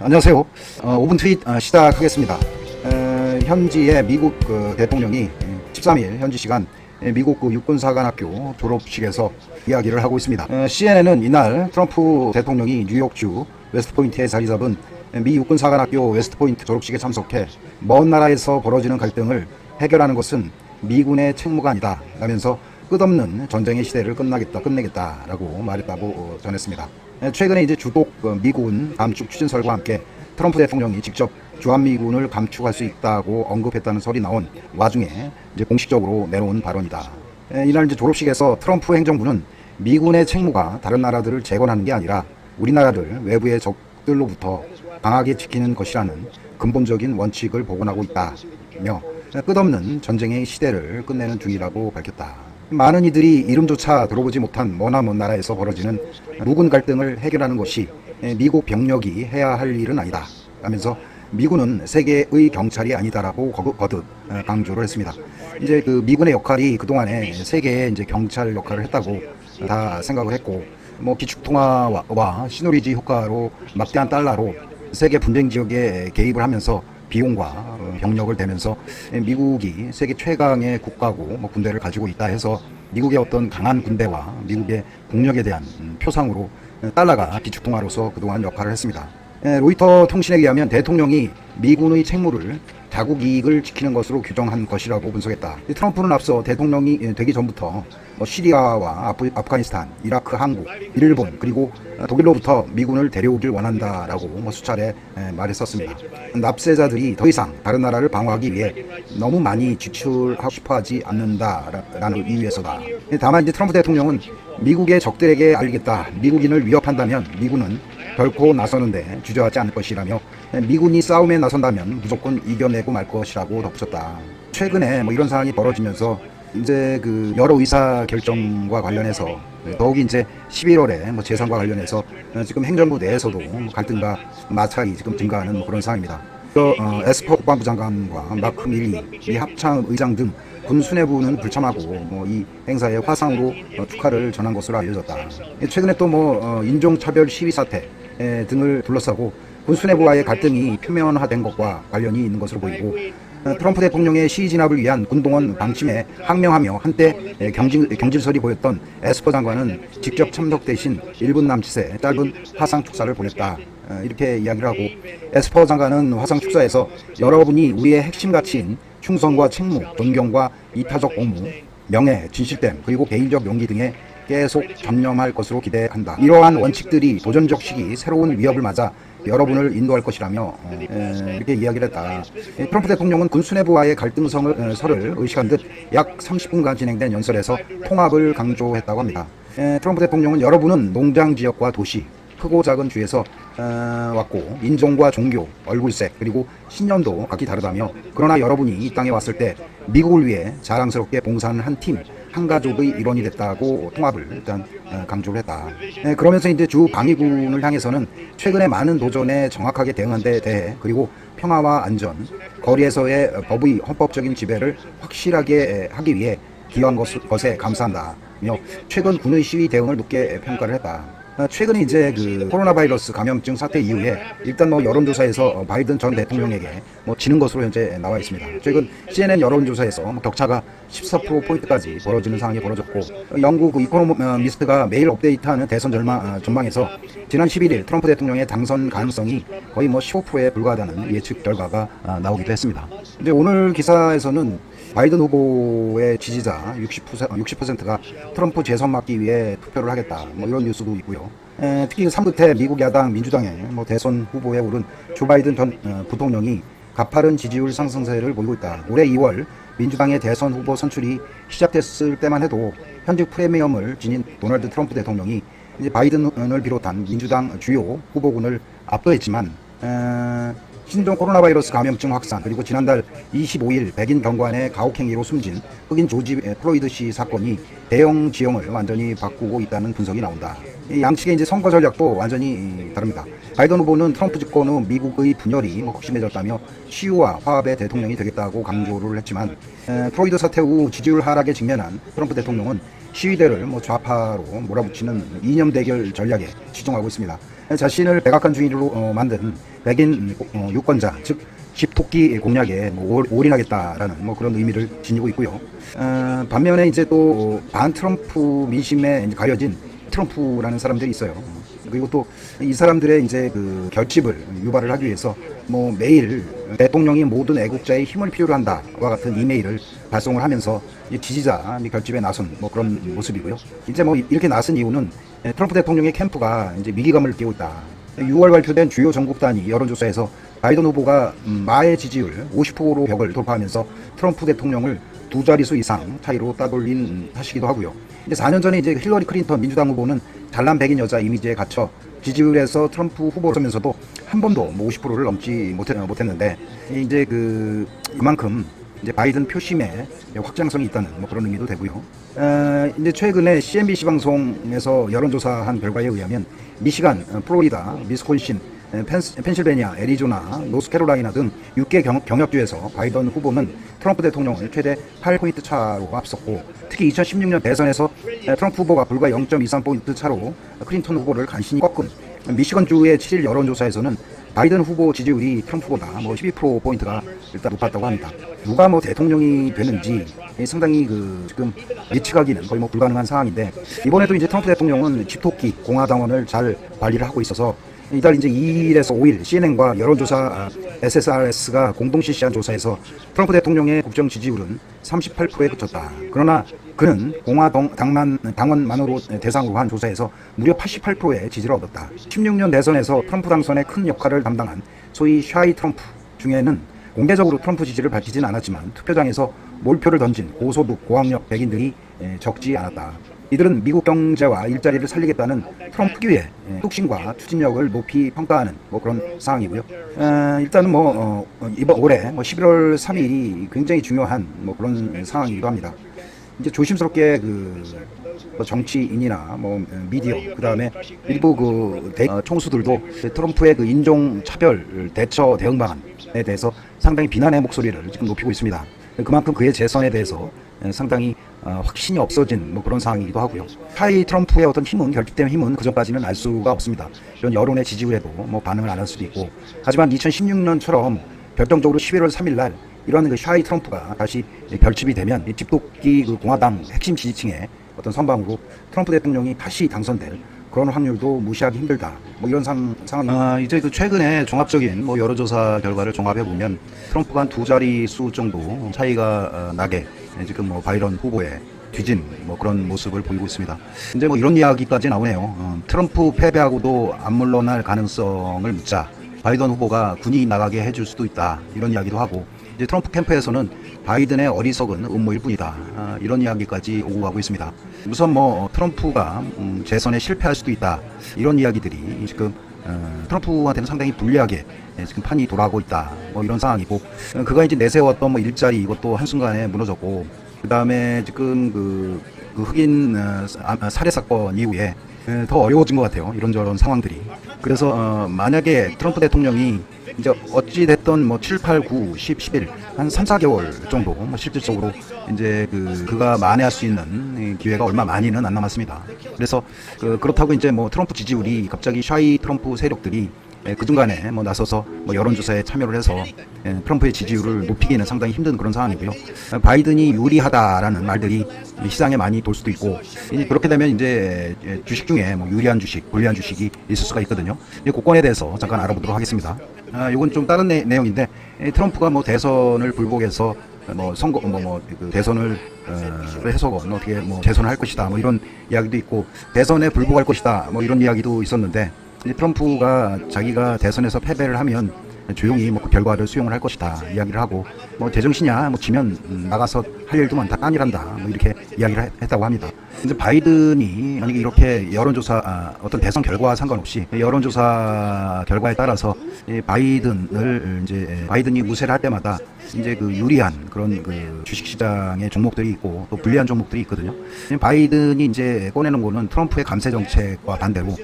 안녕하세요. 5분 트윗 시작하겠습니다. 현지의 미국 대통령이 13일 현지 시간 미국 육군사관학교 졸업식에서 이야기를 하고 있습니다. CNN은 이날 트럼프 대통령이 뉴욕주 웨스트포인트에 자리 잡은 미 육군사관학교 웨스트포인트 졸업식에 참석해 먼 나라에서 벌어지는 갈등을 해결하는 것은 미군의 책무가 아니다 라면서 끝없는 전쟁의 시대를 끝내겠다라고 말했다고 전했습니다. 최근에 이제 주독 미군 감축 추진설과 함께 트럼프 대통령이 직접 주한미군을 감축할 수 있다고 언급했다는 설이 나온 와중에 이제 공식적으로 내놓은 발언이다. 이날 이제 졸업식에서 트럼프 행정부는 미군의 책무가 다른 나라들을 재건하는 게 아니라 우리나라를 외부의 적들로부터 강하게 지키는 것이라는 근본적인 원칙을 복원하고 있다며 끝없는 전쟁의 시대를 끝내는 중이라고 밝혔다. 많은 이들이 이름조차 들어보지 못한 머나먼 나라에서 벌어지는 묵은 갈등을 해결하는 것이 미국 병력이 해야 할 일은 아니다 라면서 미군은 세계의 경찰이 아니다라고 거듭 강조를 했습니다. 이제 그 미군의 역할이 그동안에 세계의 이제 경찰 역할을 했다고 다 생각을 했고, 뭐 기축통화와 시너리지 효과로 막대한 달러로 세계 분쟁 지역에 개입을 하면서 비용과 병력을 대면서 미국이 세계 최강의 국가고 군대를 가지고 있다 해서 미국의 어떤 강한 군대와 미국의 국력에 대한 표상으로 달러가 기축통화로서 그동안 역할을 했습니다. 로이터 통신에 의하면 대통령이 미군의 책무를 자국 이익을 지키는 것으로 규정한 것이라고 분석했다. 트럼프는 앞서 대통령이 되기 전부터 시리아와 아프가니스탄, 이라크, 한국, 일본 그리고 독일로부터 미군을 데려오길 원한다라고 수차례 말했었습니다. 납세자들이 더 이상 다른 나라를 방어하기 위해 너무 많이 지출하고 싶어하지 않는다라는 이유에서다. 다만 이제 트럼프 대통령은 미국의 적들에게 알리겠다. 미국인을 위협한다면 미군은 결코 나서는데 주저하지 않을 것이라며 미군이 싸움에 나선다면 무조건 이겨내고 말 것이라고 덧붙였다. 최근에 이런 상황이 벌어지면서 이제 그 여러 의사 결정과 관련해서 더욱이 이제 11월에 재산과 관련해서 지금 행정부 내에서도 갈등과 마찰이 지금 증가하는 그런 상황입니다. 에스퍼 국방부 장관과 마크 밀리 미 합참 의장 등 군 수뇌부는 불참하고 이 행사의 화상으로 축하를 전한 것으로 알려졌다. 최근에 또 인종차별 시위 사태 등을 둘러싸고 군 수뇌부와의 갈등이 표면화된 것과 관련이 있는 것으로 보이고, 트럼프 대통령의 시위 진압을 위한 군동원 방침에 항명하며 한때 경질설이 보였던 에스퍼 장관은 직접 참석 대신 1분 남짓의 짧은 화상 축사를 보냈다. 이렇게 이야기를 하고, 에스퍼 장관은 화상 축사에서 여러분이 우리의 핵심 가치인 충성과 책무, 존경과 이타적 공무, 명예, 진실됨, 그리고 개인적 용기 등에 계속 전념할 것으로 기대한다. 이러한 원칙들이 도전적 시기 새로운 위협을 맞아 여러분을 인도할 것이라며 이렇게 이야기를 했다. 트럼프 대통령은 군 수뇌부와의 갈등설을 의식한 듯 약 30분간 진행된 연설에서 통합을 강조했다고 합니다. 트럼프 대통령은 여러분은 농장 지역과 도시, 크고 작은 주에서 왔고 인종과 종교, 얼굴색 그리고 신념도 각기 다르다며, 그러나 여러분이 이 땅에 왔을 때 미국을 위해 자랑스럽게 봉사하는 한 팀, 한 가족의 일원이 됐다고 통합을 일단 강조를 했다. 그러면서 이제 주 방위군을 향해서는 최근의 많은 도전에 정확하게 대응한 데 대해, 그리고 평화와 안전, 거리에서의 법의 헌법적인 지배를 확실하게 하기 위해 기여한 것에 감사한다며 최근 군의 시위 대응을 높게 평가를 했다. 최근에 이제 그 코로나 바이러스 감염증 사태 이후에 일단 여론조사에서 바이든 전 대통령에게 지는 것으로 현재 나와 있습니다. 최근 CNN 여론조사에서 격차가 14%포인트까지 벌어지는 상황이 벌어졌고, 영국 이코노미스트가 매일 업데이트하는 대선 전망에서 지난 11일 트럼프 대통령의 당선 가능성이 거의 15%에 불과하다는 예측 결과가 나오기도 했습니다. 이제 오늘 기사에서는 바이든 후보의 지지자 60%가 트럼프 재선 막기 위해 투표를 하겠다, 이런 뉴스도 있고요. 특히 3끝에 미국 야당 민주당의 대선 후보에 오른 조 바이든 전 부통령이 가파른 지지율 상승세를 보이고 있다. 올해 2월 민주당의 대선 후보 선출이 시작됐을 때만 해도 현직 프리미엄을 지닌 도널드 트럼프 대통령이 이제 바이든을 비롯한 민주당 주요 후보군을 압도했지만, 신종 코로나 바이러스 감염증 확산, 그리고 지난달 25일 백인 경관의 가혹행위로 숨진 흑인 조지 플로이드 씨 사건이 대형 지형을 완전히 바꾸고 있다는 분석이 나온다. 이 양측의 이제 선거 전략도 완전히 다릅니다. 바이든 후보는 트럼프 집권 후 미국의 분열이 극심해졌다며 치유와 화합의 대통령이 되겠다고 강조를 했지만, 플로이드 사태 후 지지율 하락에 직면한 트럼프 대통령은 시위대를 좌파로 몰아붙이는 이념 대결 전략에 치중하고 있습니다. 자신을 백악관 주인으로 만든 백인 유권자, 즉 집토끼 공략에 올인하겠다라는 그런 의미를 지니고 있고요. 반면에 이제 또 반 트럼프 민심에 이제 가려진 트럼프라는 사람들이 있어요. 그리고 또 이 사람들의 이제 그 결집을 유발을 하기 위해서 매일 대통령이 모든 애국자의 힘을 필요로 한다와 같은 이메일을 발송을 하면서 지지자 결집에 나선 그런 모습이고요. 이제 이렇게 나선 이유는 트럼프 대통령의 캠프가 이제 위기감을 느끼고 있다. 6월 발표된 주요 전국 단위 여론조사에서 바이든 후보가 마의 지지율 50% 벽을 돌파하면서 트럼프 대통령을 두 자릿수 이상 차이로 따돌린 탓이기도 하고요. 이제 4년 전에 이제 힐러리 클린턴 민주당 후보는 잘난 백인 여자 이미지에 갇혀 지지율에서 트럼프 후보로면서도 한 번도 50%를 넘지 못했는데 이제 그만큼 이제 바이든 표심에 확장성이 있다는 그런 의미도 되고요. 이제 최근에 CNBC 방송에서 여론조사한 결과에 의하면 미시간, 플로리다, 미스콘신, 펜실베니아, 애리조나, 노스캐롤라이나 등 6개 경협주에서 바이든 후보는 트럼프 대통령을 최대 8포인트 차로 앞섰고, 특히 2016년 대선에서 트럼프 후보가 불과 0.23포인트 차로 클린턴 후보를 간신히 꺾은 미시건주의 7일 여론조사에서는 바이든 후보 지지율이 트럼프 후보다 12%포인트가 일단 높았다고 합니다. 누가 대통령이 되는지 상당히 지금 예측하기는 거의 불가능한 상황인데, 이번에도 이제 트럼프 대통령은 집토끼 공화당원을 잘 관리를 하고 있어서 이달 이제 2일에서 5일 CNN과 여론조사 SSRS가 공동 실시한 조사에서 트럼프 대통령의 국정 지지율은 38%에 그쳤다. 그러나 그는 당원만으로 대상으로 한 조사에서 무려 88%의 지지를 얻었다. 16년 대선에서 트럼프 당선에 큰 역할을 담당한 소위 샤이 트럼프 중에는 공개적으로 트럼프 지지를 밝히진 않았지만 투표장에서 몰표를 던진 고소득 고학력 백인들이 적지 않았다. 이들은 미국 경제와 일자리를 살리겠다는 트럼프기의 뚝심과 추진력을 높이 평가하는 그런 상황이고요. 일단은 이번 올해 11월 3일이 굉장히 중요한 그런 상황이기도 합니다. 이제 조심스럽게 정치인이나 미디어, 그다음에 일부 총수들도 트럼프의 인종 차별 대처 대응 방안에 대해서 상당히 비난의 목소리를 지금 높이고 있습니다. 그만큼 그의 재선에 대해서 상당히 확신이 없어진 그런 상황이기도 하고요. 샤이 트럼프의 어떤 힘은, 결집된 힘은 그전까지는 알 수가 없습니다. 이런 여론의 지지율에도 반응을 안 할 수도 있고, 하지만 2016년처럼 결정적으로 11월 3일 날 이러한 샤이 트럼프가 다시 결집이 되면 집토끼 공화당 핵심 지지층의 어떤 선방으로 트럼프 대통령이 다시 당선될 그런 확률도 무시하기 힘들다. 이런 상황. 이제 최근에 종합적인 여론조사 결과를 종합해 보면 트럼프가 한 두 자릿수 정도 차이가 나게 지금 바이든 후보의 뒤진 그런 모습을 보이고 있습니다. 이제 이런 이야기까지 나오네요. 트럼프 패배하고도 안 물러날 가능성을 묻자 바이든 후보가 군이 나가게 해줄 수도 있다. 이런 이야기도 하고, 이제 트럼프 캠프에서는 바이든의 어리석은 음모일 뿐이다. 이런 이야기까지 오고 가고 있습니다. 우선 트럼프가 재선에 실패할 수도 있다. 이런 이야기들이 지금 트럼프한테는 상당히 불리하게 지금 판이 돌아가고 있다. 이런 상황이고, 그가 이제 내세웠던 일자리 이것도 한순간에 무너졌고, 그 다음에 지금 흑인 살해 사건 이후에 더 어려워진 것 같아요. 이런저런 상황들이. 그래서 만약에 트럼프 대통령이 이제 어찌 됐던 7, 8, 9, 10, 11 한 3, 4개월 정도 실질적으로 이제 그가 만회할 수 있는 기회가 얼마 많이는 안 남았습니다. 그래서 그렇다고 이제 트럼프 지지율이 갑자기 샤이 트럼프 세력들이 그중간에 나서서 여론조사에 참여를 해서 트럼프의 지지율을 높이기는 상당히 힘든 그런 상황이고요. 바이든이 유리하다라는 말들이 시장에 많이 돌 수도 있고, 그렇게 되면 이제 주식 중에 유리한 주식, 불리한 주식이 있을 수가 있거든요. 이 그건에 대해서 잠깐 알아보도록 하겠습니다. 이건 좀 다른 내용인데, 트럼프가 대선을 불복해서 선거 대선을 해서건 어떻게 재선을 할 것이다 이런 이야기도 있고, 대선에 불복할 것이다 이런 이야기도 있었는데, 트럼프가 자기가 대선에서 패배를 하면 조용히 그 결과를 수용을 할 것이다 이야기를 하고, 제정신이야 지면 나가서 할 일도 많다, 딴일한다 이렇게 이야기를 했다고 합니다. 이제 바이든이 만약에 이렇게 여론조사 어떤 대선 결과와 상관없이 여론조사 결과에 따라서 바이든이 우세를 할 때마다 이제 유리한 그런 주식시장의 종목들이 있고 또 불리한 종목들이 있거든요. 바이든이 이제 꺼내는 거는 트럼프의 감세 정책과 반대로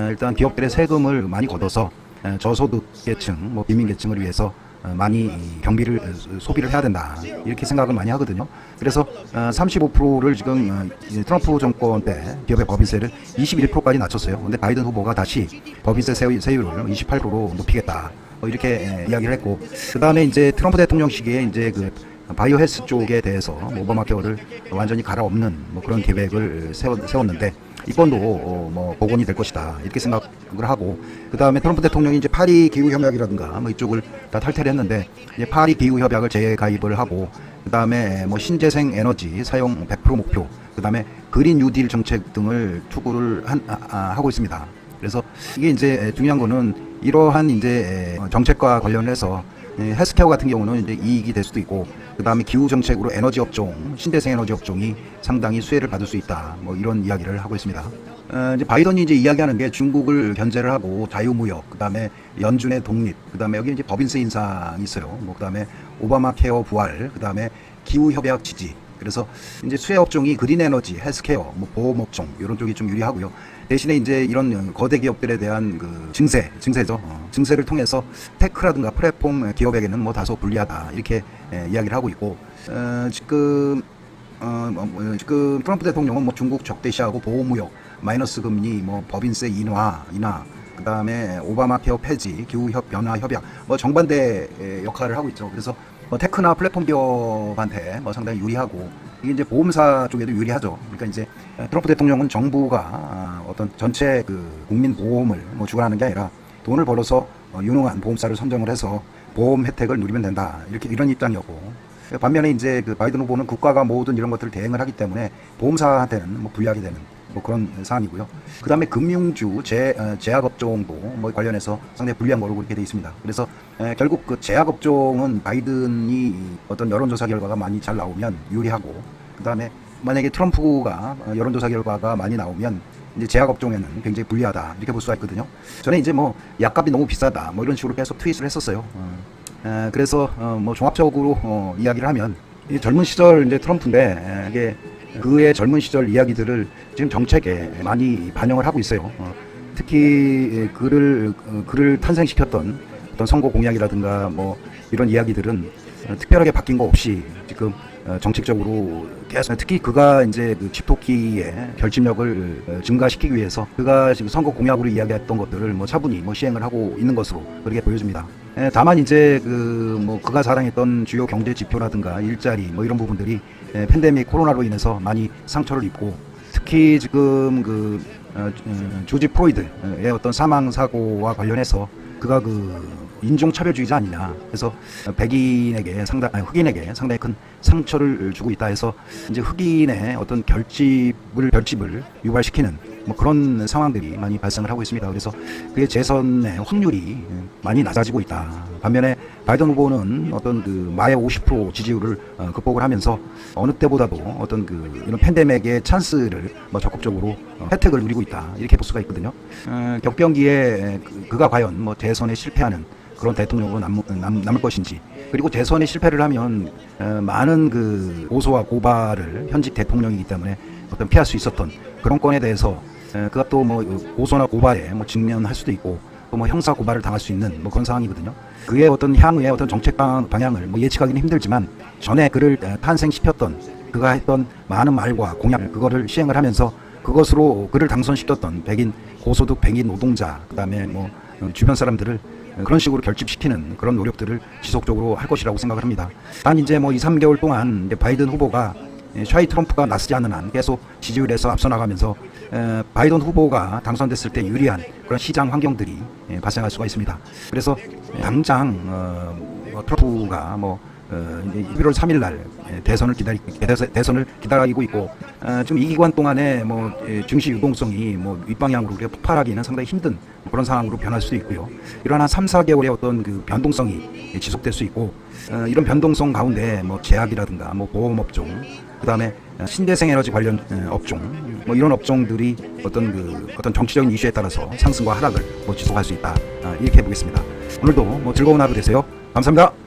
일단 기업들의 세금을 많이 걷어서 저소득 계층, 빈민 계층을 위해서 많이 경비를 소비를 해야 된다 이렇게 생각을 많이 하거든요. 그래서 35%를 지금 트럼프 정권 때 기업의 법인세를 21%까지 낮췄어요. 근데 바이든 후보가 다시 법인세 세율을 28%로 높이겠다 이렇게 이야기를 했고, 그 다음에 이제 트럼프 대통령 시기에 이제 그 바이오 헬스 쪽에 대해서 오바마 케어를 완전히 갈아엎는 그런 계획을 세웠는데 이건도 복원이 될 것이다 이렇게 생각을 하고, 그 다음에 트럼프 대통령이 이제 파리 기후 협약이라든가 이쪽을 다 탈퇴를 했는데 이제 파리 기후 협약을 재가입을 하고, 그 다음에 신재생 에너지 사용 100% 목표, 그 다음에 그린 뉴딜 정책 등을 투구를 하고 있습니다. 그래서 이게 이제 중요한 거는 이러한 이제 정책과 관련해서 헬스케어 같은 경우는 이제 이익이 될 수도 있고, 그 다음에 기후 정책으로 에너지 업종, 신재생 에너지 업종이 상당히 수혜를 받을 수 있다. 이런 이야기를 하고 있습니다. 이제 바이든이 이제 이야기하는 게 중국을 견제를 하고 자유무역, 그 다음에 연준의 독립, 그 다음에 여기 이제 법인세 인상이 있어요. 그 다음에 오바마 케어 부활, 그 다음에 기후 협약 지지. 그래서 이제 수혜 업종이 그린 에너지, 헬스케어, 보험 업종 이런 쪽이 좀 유리하고요. 대신에 이제 이런 거대 기업들에 대한 그 증세죠. 증세를 통해서 테크라든가 플랫폼 기업에게는 다소 불리하다 이렇게 이야기를 하고 있고, 지금 트럼프 대통령은 중국 적대시하고 보호무역, 마이너스 금리, 법인세 인하, 그 다음에 오바마 케어 폐지, 기후 변화 협약, 정반대 역할을 하고 있죠. 그래서 테크나 플랫폼 기업한테 상당히 유리하고, 이게 이제 보험사 쪽에도 유리하죠. 그러니까 이제 트럼프 대통령은 정부가 어떤 전체 그 국민 보험을 주관하는 게 아니라 돈을 벌어서 유능한 보험사를 선정을 해서 보험 혜택을 누리면 된다 이런 입장이었고, 반면에 이제 그 바이든 후보는 국가가 모든 이런 것들을 대행을 하기 때문에 보험사한테는 불리하게 되는 그런 사안이고요. 그 다음에 금융주, 제약업종도 관련해서 상당히 불리한 거로 그렇게 되어 있습니다. 그래서 결국 그 제약업종은 바이든이 어떤 여론조사 결과가 많이 잘 나오면 유리하고, 그 다음에 만약에 트럼프가 여론조사 결과가 많이 나오면 이제 제약업종에는 굉장히 불리하다 이렇게 볼 수가 있거든요. 저는 이제 약값이 너무 비싸다 이런 식으로 계속 트윗을 했었어요. 그래서 종합적으로 이야기를 하면 이 젊은 시절 이제 트럼프인데 이게 그의 젊은 시절 이야기들을 지금 정책에 많이 반영을 하고 있어요. 특히 그를 탄생시켰던 어떤 선거 공약이라든가 이런 이야기들은 특별하게 바뀐 거 없이 지금 정책적으로 계속, 특히 그가 이제 그 집토끼의 결집력을 증가시키기 위해서 그가 지금 선거 공약으로 이야기했던 것들을 차분히 시행을 하고 있는 것으로 그렇게 보여집니다. 다만 이제 그가 자랑했던 주요 경제 지표라든가 일자리 이런 부분들이 팬데믹 코로나로 인해서 많이 상처를 입고, 특히 지금 조지 프로이드의 어떤 사망 사고와 관련해서 그가 인종차별주의자 아니냐. 그래서 흑인에게 상당히 큰 상처를 주고 있다 해서 이제 흑인의 어떤 결집을 유발시키는 그런 상황들이 많이 발생을 하고 있습니다. 그래서 그의 재선의 확률이 많이 낮아지고 있다. 반면에 바이든 후보는 어떤 마의 50% 지지율을 극복을 하면서 어느 때보다도 어떤 이런 팬데믹의 찬스를 적극적으로 혜택을 누리고 있다 이렇게 볼 수가 있거든요. 격변기에 그가 과연 대선에 실패하는 그런 대통령으로 남을 것인지, 그리고 대선에 실패를 하면 많은 고소와 고발을 현직 대통령이기 때문에 어떤 피할 수 있었던 그런 건에 대해서 그가 또 고소나 고발에 직면할 수도 있고 또 형사 고발을 당할 수 있는 그런 상황이거든요. 그의 어떤 향후의 어떤 정책 방향을 예측하기는 힘들지만 전에 그를 탄생시켰던 그가 했던 많은 말과 공약 그거를 시행을 하면서 그것으로 그를 당선시켰던 백인 고소득 백인 노동자, 그다음에 주변 사람들을 그런 식으로 결집시키는 그런 노력들을 지속적으로 할 것이라고 생각을 합니다. 단 이제 2, 3개월 동안 이제 바이든 후보가 샤이 트럼프가 나서지 않는 한 계속 지지율에서 앞서 나가면서 바이든 후보가 당선됐을 때 유리한 그런 시장 환경들이 발생할 수가 있습니다. 그래서 당장 트럼프가 11월 3일 날 대선을 기다리고 있고, 지금 이 기간 동안에 증시 유동성이 윗방향으로 폭발하기는 상당히 힘든 그런 상황으로 변할 수도 있고요. 이런 한 3, 4개월의 어떤 변동성이 지속될 수 있고, 이런 변동성 가운데 제약이라든가 보험 업종, 그다음에 신재생 에너지 관련 업종, 이런 업종들이 어떤 정치적인 이슈에 따라서 상승과 하락을 지속할 수 있다 이렇게 보겠습니다. 오늘도 즐거운 하루 되세요. 감사합니다.